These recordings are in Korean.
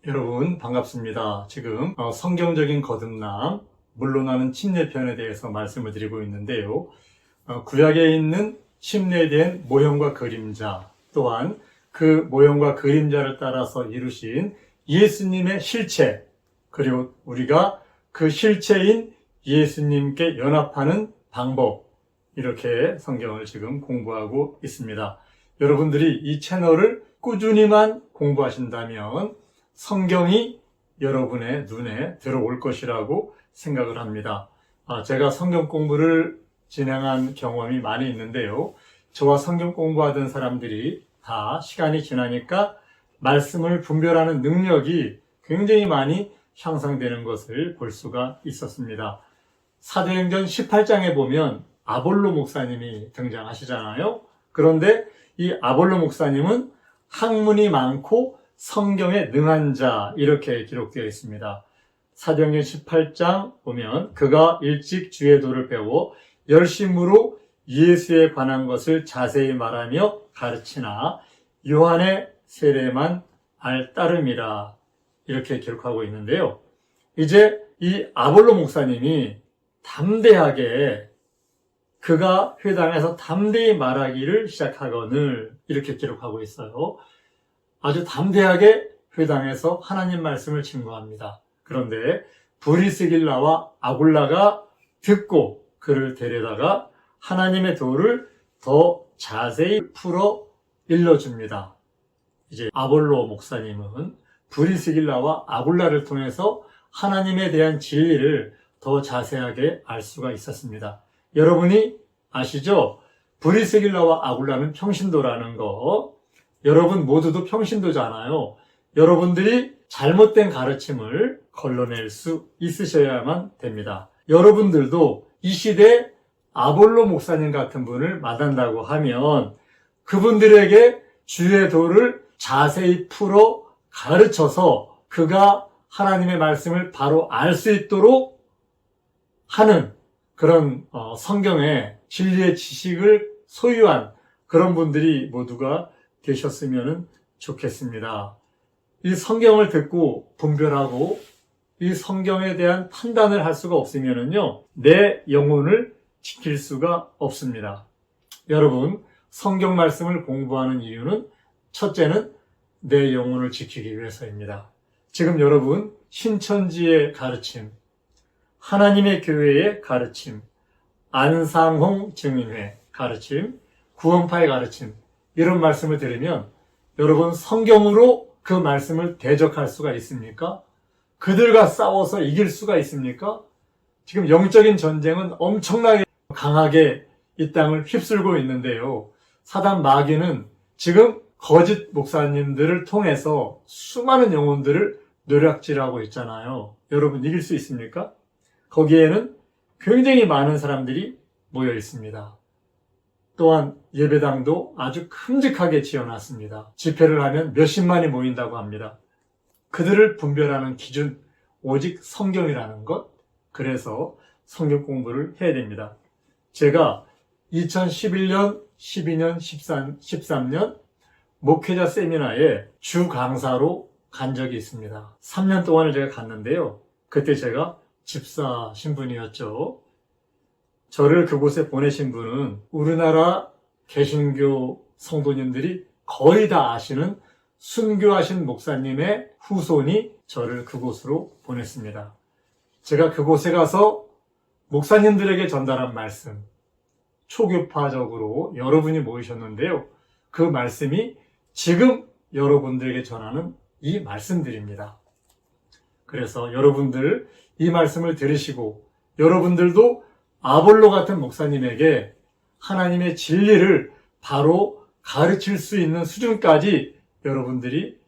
여러분 반갑습니다. 지금 성경적인 거듭남, 물러나는 침례편에 대해서 말씀을 드리고 있는데요. 구약에 있는 침례에 대한 모형과 그림자, 또한 그 모형과 그림자를 따라서 이루신 예수님의 실체, 그리고 우리가 그 실체인 예수님께 연합하는 방법, 이렇게 성경을 지금 공부하고 있습니다. 여러분들이 이 채널을 꾸준히만 공부하신다면 성경이 여러분의 눈에 들어올 것이라고 생각을 합니다. 제가 성경 공부를 진행한 경험이 많이 있는데요. 저와 성경 공부하던 사람들이 다 시간이 지나니까 말씀을 분별하는 능력이 굉장히 많이 향상되는 것을 볼 수가 있었습니다. 사도행전 18장에 보면 아볼로 목사님이 등장하시잖아요. 그런데 이 아볼로 목사님은 학문이 많고 성경에 능한 자, 이렇게 기록되어 있습니다. 사도행전 18장 보면 그가 일찍 주의 도를 배워 열심으로 예수에 관한 것을 자세히 말하며 가르치나 요한의 세례만 알 따름이라, 이렇게 기록하고 있는데요. 이제 이 아볼로 목사님이 담대하게, 그가 회당에서 담대히 말하기를 시작하거늘, 이렇게 기록하고 있어요. 아주 담대하게 회당에서 하나님 말씀을 증거합니다. 그런데 브리스길라와 아굴라가 듣고 그를 데려다가 하나님의 도를 더 자세히 풀어 일러줍니다. 이제 아볼로 목사님은 브리스길라와 아굴라를 통해서 하나님에 대한 진리를 더 자세하게 알 수가 있었습니다. 여러분이 아시죠? 브리스길라와 아굴라는 평신도라는 거. 여러분 모두도 평신도잖아요. 여러분들이 잘못된 가르침을 걸러낼 수 있으셔야만 됩니다. 여러분들도 이 시대에 아볼로 목사님 같은 분을 만난다고 하면 그분들에게 주의 도를 자세히 풀어 가르쳐서 그가 하나님의 말씀을 바로 알 수 있도록 하는 그런 성경의 진리의 지식을 소유한 그런 분들이 모두가 되셨으면 좋겠습니다. 이 성경을 듣고 분별하고 이 성경에 대한 판단을 할 수가 없으면요, 내 영혼을 지킬 수가 없습니다. 여러분, 성경 말씀을 공부하는 이유는 첫째는 내 영혼을 지키기 위해서입니다. 지금 여러분, 신천지의 가르침, 하나님의 교회의 가르침, 안상홍 증인회 가르침, 구원파의 가르침, 이런 말씀을 들으면 여러분 성경으로 그 말씀을 대적할 수가 있습니까? 그들과 싸워서 이길 수가 있습니까? 지금 영적인 전쟁은 엄청나게 강하게 이 땅을 휩쓸고 있는데요. 사단 마귀는 지금 거짓 목사님들을 통해서 수많은 영혼들을 노략질하고 있잖아요. 여러분 이길 수 있습니까? 거기에는 굉장히 많은 사람들이 모여 있습니다. 또한 예배당도 아주 큼직하게 지어놨습니다. 집회를 하면 몇십만이 모인다고 합니다. 그들을 분별하는 기준, 오직 성경이라는 것. 그래서 성경 공부를 해야 됩니다. 제가 2011년, 12년, 13년 목회자 세미나에 주 강사로 간 적이 있습니다. 3년 동안을 제가 갔는데요. 그때 제가 집사 신분이었죠. 저를 그곳에 보내신 분은 우리나라 개신교 성도님들이 거의 다 아시는 순교하신 목사님의 후손이 저를 그곳으로 보냈습니다. 제가 그곳에 가서 목사님들에게 전달한 말씀, 초교파적으로 여러분이 모이셨는데요. 그 말씀이 지금 여러분들에게 전하는 이 말씀들입니다. 그래서 여러분들 이 말씀을 들으시고 여러분들도 아볼로 같은 목사님에게 하나님의 진리를 바로 가르칠 수 있는 수준까지 여러분들이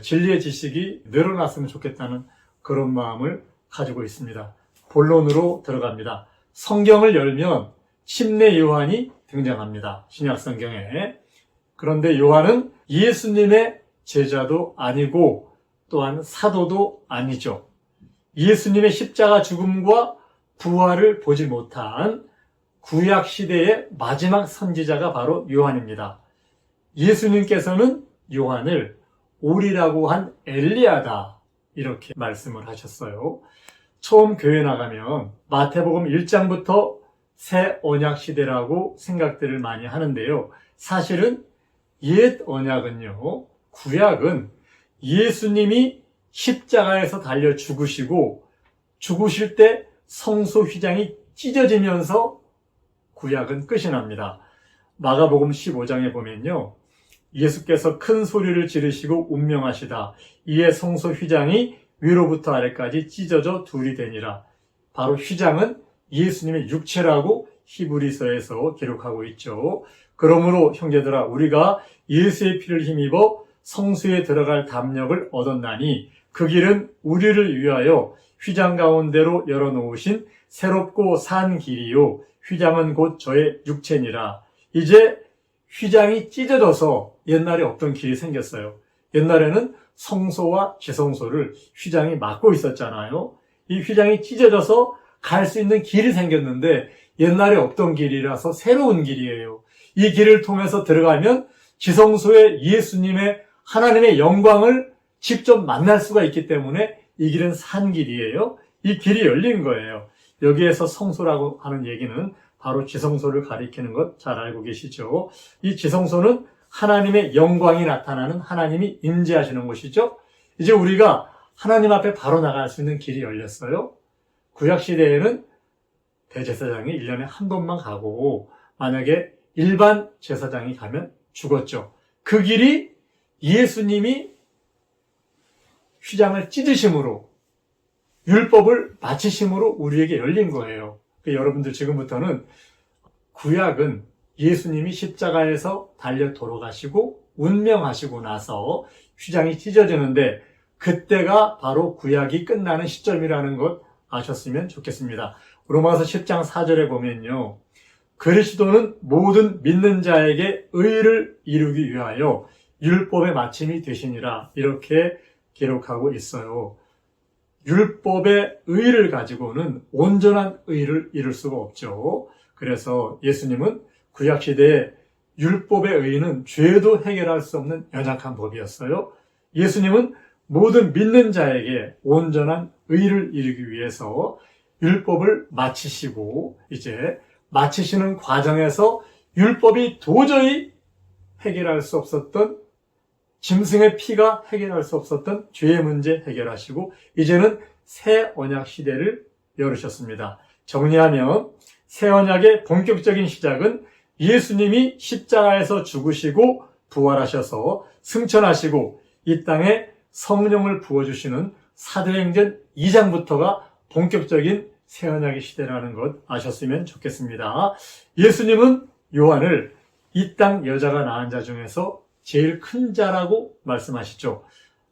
진리의 지식이 늘어났으면 좋겠다는 그런 마음을 가지고 있습니다. 본론으로 들어갑니다. 성경을 열면 침례 요한이 등장합니다. 신약 성경에. 그런데 요한은 예수님의 제자도 아니고 또한 사도도 아니죠. 예수님의 십자가 죽음과 부활을 보지 못한 구약 시대의 마지막 선지자가 바로 요한입니다. 예수님께서는 요한을 오리라고 한 엘리야다. 이렇게 말씀을 하셨어요. 처음 교회 나가면 마태복음 1장부터 새 언약 시대라고 생각들을 많이 하는데요. 사실은 옛 언약은요, 구약은 예수님이 십자가에서 달려 죽으시고 죽으실 때 성소 휘장이 찢어지면서 구약은 끝이 납니다. 마가복음 15장에 보면요, 예수께서 큰 소리를 지르시고 운명하시다. 이에 성소 휘장이 위로부터 아래까지 찢어져 둘이 되니라. 바로 휘장은 예수님의 육체라고 히브리서에서 기록하고 있죠. 그러므로 형제들아, 우리가 예수의 피를 힘입어 성소에 들어갈 담력을 얻었나니 그 길은 우리를 위하여 휘장 가운데로 열어놓으신 새롭고 산 길이요, 휘장은 곧 저의 육체니라. 이제 휘장이 찢어져서 옛날에 없던 길이 생겼어요. 옛날에는 성소와 지성소를 휘장이 막고 있었잖아요. 이 휘장이 찢어져서 갈 수 있는 길이 생겼는데 옛날에 없던 길이라서 새로운 길이에요. 이 길을 통해서 들어가면 지성소에 예수님의 하나님의 영광을 직접 만날 수가 있기 때문에 이 길은 산 길이에요. 이 길이 열린 거예요. 여기에서 성소라고 하는 얘기는 바로 지성소를 가리키는 것 잘 알고 계시죠? 이 지성소는 하나님의 영광이 나타나는, 하나님이 임재하시는 곳이죠. 이제 우리가 하나님 앞에 바로 나갈 수 있는 길이 열렸어요. 구약시대에는 대제사장이 1년에 한 번만 가고 만약에 일반 제사장이 가면 죽었죠. 그 길이 예수님이 휘장을 찢으심으로, 율법을 마치심으로 우리에게 열린 거예요. 여러분들 지금부터는 구약은 예수님이 십자가에서 달려 돌아가시고 운명하시고 나서 휘장이 찢어지는데 그때가 바로 구약이 끝나는 시점이라는 것 아셨으면 좋겠습니다. 로마서 10장 4절에 보면요, 그리스도는 모든 믿는 자에게 의를 이루기 위하여 율법의 마침이 되시니라, 이렇게 기록하고 있어요. 율법의 의를 가지고는 온전한 의를 이룰 수가 없죠. 그래서 예수님은 구약시대에 율법의 의는 죄도 해결할 수 없는 연약한 법이었어요. 예수님은 모든 믿는 자에게 온전한 의를 이루기 위해서 율법을 마치시고, 이제 마치시는 과정에서 율법이 도저히 해결할 수 없었던, 짐승의 피가 해결할 수 없었던 죄의 문제 해결하시고 이제는 새 언약 시대를 열으셨습니다. 정리하면 새 언약의 본격적인 시작은 예수님이 십자가에서 죽으시고 부활하셔서 승천하시고 이 땅에 성령을 부어주시는 사도행전 2장부터가 본격적인 새 언약의 시대라는 것 아셨으면 좋겠습니다. 예수님은 요한을 이 땅 여자가 낳은 자 중에서 제일 큰 자라고 말씀하시죠.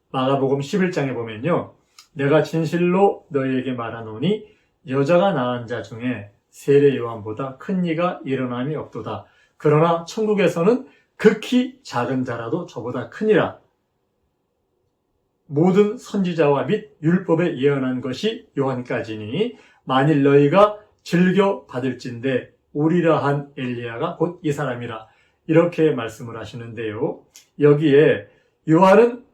마가복음 11장에 보면요, 내가 진실로 너희에게 말하노니 여자가 낳은 자 중에 세례 요한보다 큰 이가 일어남이 없도다. 그러나 천국에서는 극히 작은 자라도 저보다 크니라. 모든 선지자와 및 율법에 예언한 것이 요한까지니 만일 너희가 즐겨 받을진대 오리라 한 엘리야가 곧 이 사람이라. 이렇게 말씀을 하시는데요. 여기에 요한은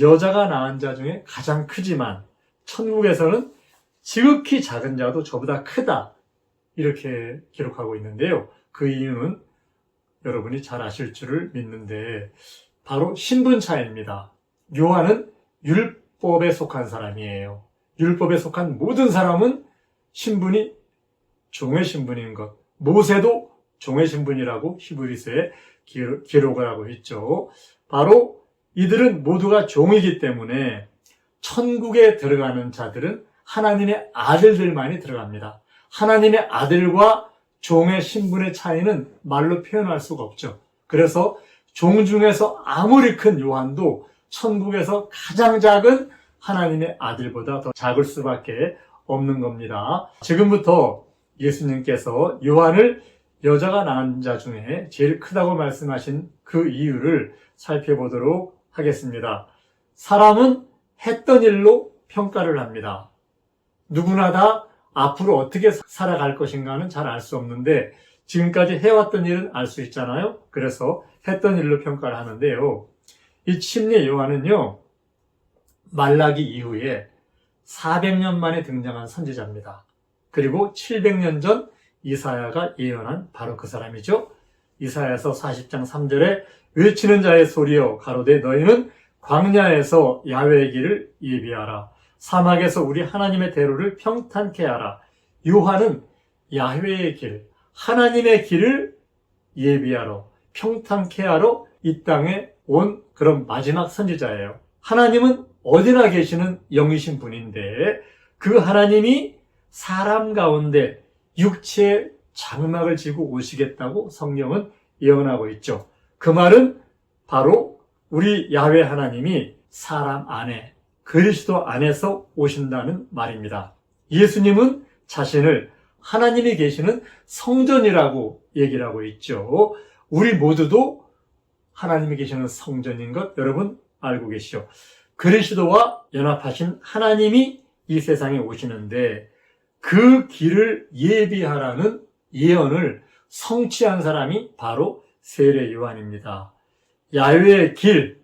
여자가 낳은 자 중에 가장 크지만 천국에서는 지극히 작은 자도 저보다 크다. 이렇게 기록하고 있는데요. 그 이유는 여러분이 잘 아실 줄을 믿는데 바로 신분 차이입니다. 요한은 율법에 속한 사람이에요. 율법에 속한 모든 사람은 신분이 종의 신분인 것. 모세도 종의 신분이라고 히브리서에 기록을 하고 있죠. 바로 이들은 모두가 종이기 때문에 천국에 들어가는 자들은 하나님의 아들들만이 들어갑니다. 하나님의 아들과 종의 신분의 차이는 말로 표현할 수가 없죠. 그래서 종 중에서 아무리 큰 요한도 천국에서 가장 작은 하나님의 아들보다 더 작을 수밖에 없는 겁니다. 지금부터 예수님께서 요한을 여자가 낳은 자 중에 제일 크다고 말씀하신 그 이유를 살펴보도록 하겠습니다. 사람은 했던 일로 평가를 합니다. 누구나 다 앞으로 어떻게 살아갈 것인가는 잘 알 수 없는데 지금까지 해왔던 일은 알 수 있잖아요. 그래서 했던 일로 평가를 하는데요. 이 침례 요한은요, 말라기 이후에 400년 만에 등장한 선지자입니다. 그리고 700년 전 이사야가 예언한 바로 그 사람이죠. 이사야서 40장 3절에 외치는 자의 소리여 가로되 너희는 광야에서 야훼의 길을 예비하라. 사막에서 우리 하나님의 대로를 평탄케 하라. 요한은 야훼의 길, 하나님의 길을 예비하러, 평탄케 하러 이 땅에 온 그런 마지막 선지자예요. 하나님은 어디나 계시는 영이신 분인데 그 하나님이 사람 가운데 육체의 장막을 지고 오시겠다고 성경은 예언하고 있죠. 그 말은 바로 우리 야훼 하나님이 사람 안에, 그리스도 안에서 오신다는 말입니다. 예수님은 자신을 하나님이 계시는 성전이라고 얘기를 하고 있죠. 우리 모두도 하나님이 계시는 성전인 것 여러분 알고 계시죠? 그리스도와 연합하신 하나님이 이 세상에 오시는데 그 길을 예비하라는 예언을 성취한 사람이 바로 세례 요한입니다. 야훼의 길,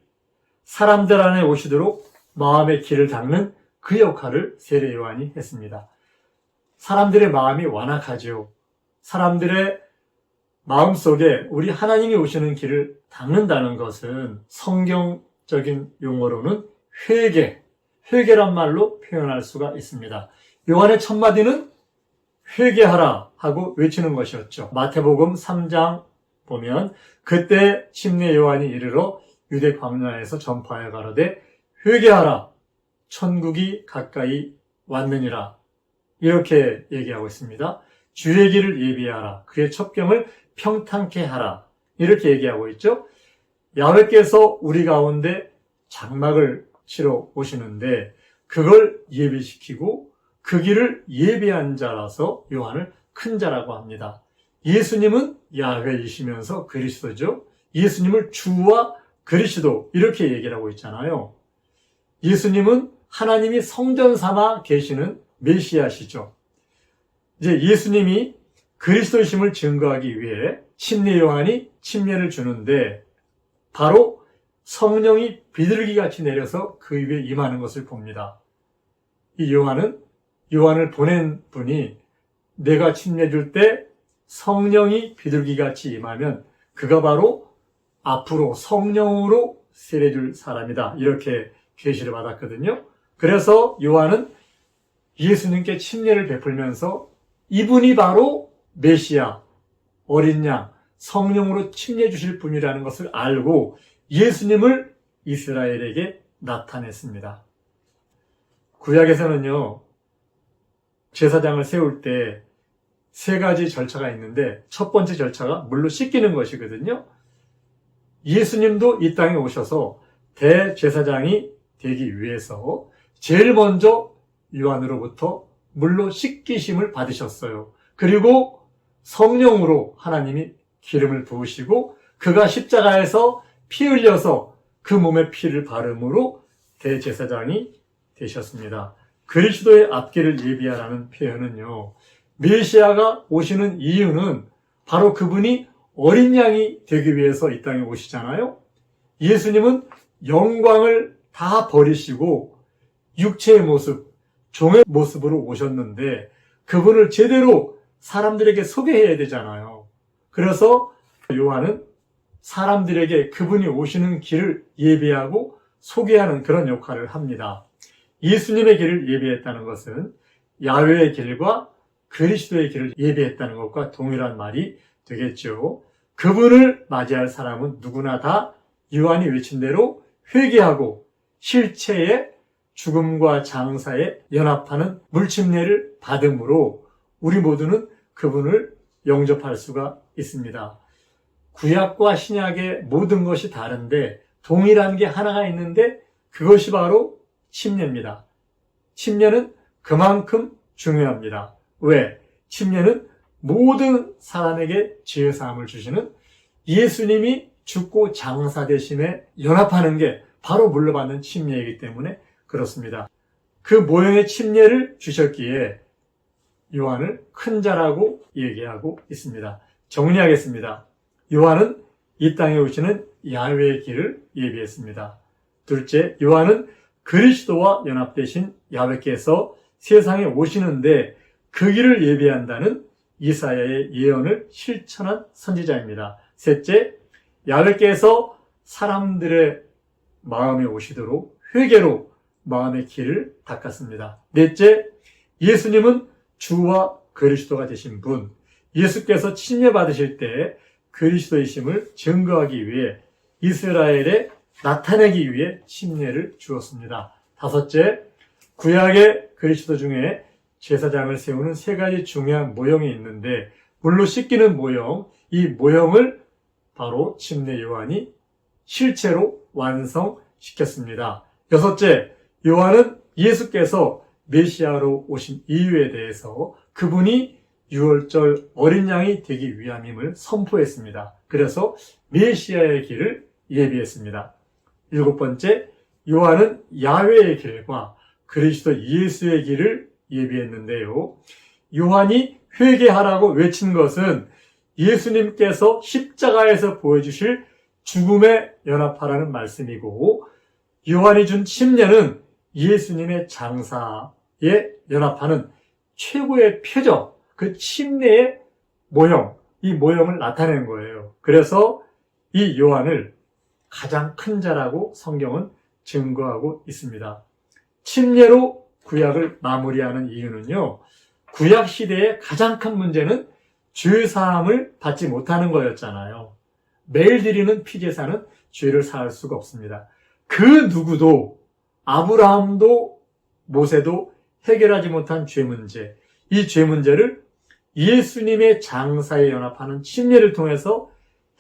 사람들 안에 오시도록 마음의 길을 닦는 그 역할을 세례 요한이 했습니다. 사람들의 마음이 완악하죠. 사람들의 마음속에 우리 하나님이 오시는 길을 닦는다는 것은 성경적인 용어로는 회개란 말로 표현할 수가 있습니다. 요한의 첫 마디는 회개하라 하고 외치는 것이었죠. 마태복음 3장 보면 그때 침례 요한이 이르러 유대 광야에서 전파하여 가로되 회개하라 천국이 가까이 왔느니라 이렇게 얘기하고 있습니다. 주의 길을 예비하라 그의 첩경을 평탄케 하라 이렇게 얘기하고 있죠. 야훼께서 우리 가운데 장막을 치러 오시는데 그걸 예비시키고 그 길을 예비한 자라서 요한을 큰 자라고 합니다. 예수님은 야훼이시면서 그리스도죠. 예수님을 주와 그리스도 이렇게 얘기를 하고 있잖아요. 예수님은 하나님이 성전 삼아 계시는 메시아시죠. 이제 예수님이 그리스도이심을 증거하기 위해 침례 요한이 침례를 주는데 바로 성령이 비둘기같이 내려서 그 위에 임하는 것을 봅니다. 이 요한을 보낸 분이 내가 침례 줄 때 성령이 비둘기같이 임하면 그가 바로 앞으로 성령으로 세례 줄 사람이다. 이렇게 계시를 받았거든요. 그래서 요한은 예수님께 침례를 베풀면서 이분이 바로 메시아, 어린 양, 성령으로 침례 주실 분이라는 것을 알고 예수님을 이스라엘에게 나타냈습니다. 구약에서는요, 제사장을 세울 때 세 가지 절차가 있는데 첫 번째 절차가 물로 씻기는 것이거든요. 예수님도 이 땅에 오셔서 대제사장이 되기 위해서 제일 먼저 요한으로부터 물로 씻기심을 받으셨어요. 그리고 성령으로 하나님이 기름을 부으시고 그가 십자가에서 피 흘려서 그 몸에 피를 바름으로 대제사장이 되셨습니다. 그리스도의 앞길을 예비하라는 표현은요, 메시아가 오시는 이유는 바로 그분이 어린 양이 되기 위해서 이 땅에 오시잖아요. 예수님은 영광을 다 버리시고 육체의 모습, 종의 모습으로 오셨는데 그분을 제대로 사람들에게 소개해야 되잖아요. 그래서 요한은 사람들에게 그분이 오시는 길을 예비하고 소개하는 그런 역할을 합니다. 예수님의 길을 예비했다는 것은 야훼의 길과 그리스도의 길을 예비했다는 것과 동일한 말이 되겠죠. 그분을 맞이할 사람은 누구나 다 요한이 외친 대로 회개하고 실체의 죽음과 장사에 연합하는 물침례를 받음으로 우리 모두는 그분을 영접할 수가 있습니다. 구약과 신약의 모든 것이 다른데 동일한 게 하나가 있는데 그것이 바로 침례입니다. 침례는 그만큼 중요합니다. 왜? 침례는 모든 사람에게 죄사함을 주시는 예수님이 죽고 장사되심에 연합하는 게 바로 물로 받는 침례이기 때문에 그렇습니다. 그 모형의 침례를 주셨기에 요한을 큰 자라고 얘기하고 있습니다. 정리하겠습니다. 요한은 이 땅에 오시는 야훼의 길을 예비했습니다. 둘째, 요한은 그리스도와 연합되신 야훼께서 세상에 오시는데 그 길을 예비한다는 이사야의 예언을 실천한 선지자입니다. 셋째, 야훼께서 사람들의 마음에 오시도록 회개로 마음의 길을 닦았습니다. 넷째, 예수님은 주와 그리스도가 되신 분, 예수께서 침례받으실 때 그리스도이심을 증거하기 위해 이스라엘에 나타내기 위해 침례를 주었습니다. 다섯째, 구약의 그리스도 중에 제사장을 세우는 세 가지 중요한 모형이 있는데 물로 씻기는 모형, 이 모형을 바로 침례 요한이 실체로 완성시켰습니다. 여섯째, 요한은 예수께서 메시아로 오신 이유에 대해서 그분이 유월절 어린 양이 되기 위함임을 선포했습니다. 그래서 메시아의 길을 예비했습니다. 일곱 번째, 요한은 야훼의 길과 그리스도 예수의 길을 예비했는데요. 요한이 회개하라고 외친 것은 예수님께서 십자가에서 보여주실 죽음에 연합하라는 말씀이고, 요한이 준 침례는 예수님의 장사에 연합하는 최고의 표적, 그 침례의 모형, 이 모형을 나타낸 거예요. 그래서 이 요한을 가장 큰 자라고 성경은 증거하고 있습니다. 침례로 구약을 마무리하는 이유는요, 구약 시대의 가장 큰 문제는 죄 사함을 받지 못하는 거였잖아요. 매일 드리는 피제사는 죄를 사할 수가 없습니다. 그 누구도, 아브라함도 모세도 해결하지 못한 죄 문제, 이 죄 문제를 예수님의 장사에 연합하는 침례를 통해서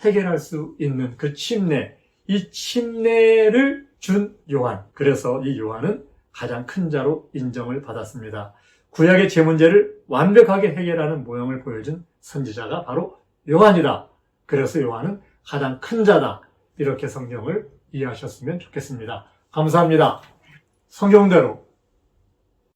해결할 수 있는 그 침례, 이 침례를 준 요한, 그래서 이 요한은 가장 큰 자로 인정을 받았습니다. 구약의 죄 문제를 완벽하게 해결하는 모형을 보여준 선지자가 바로 요한이다. 그래서 요한은 가장 큰 자다. 이렇게 성경을 이해하셨으면 좋겠습니다. 감사합니다. 성경대로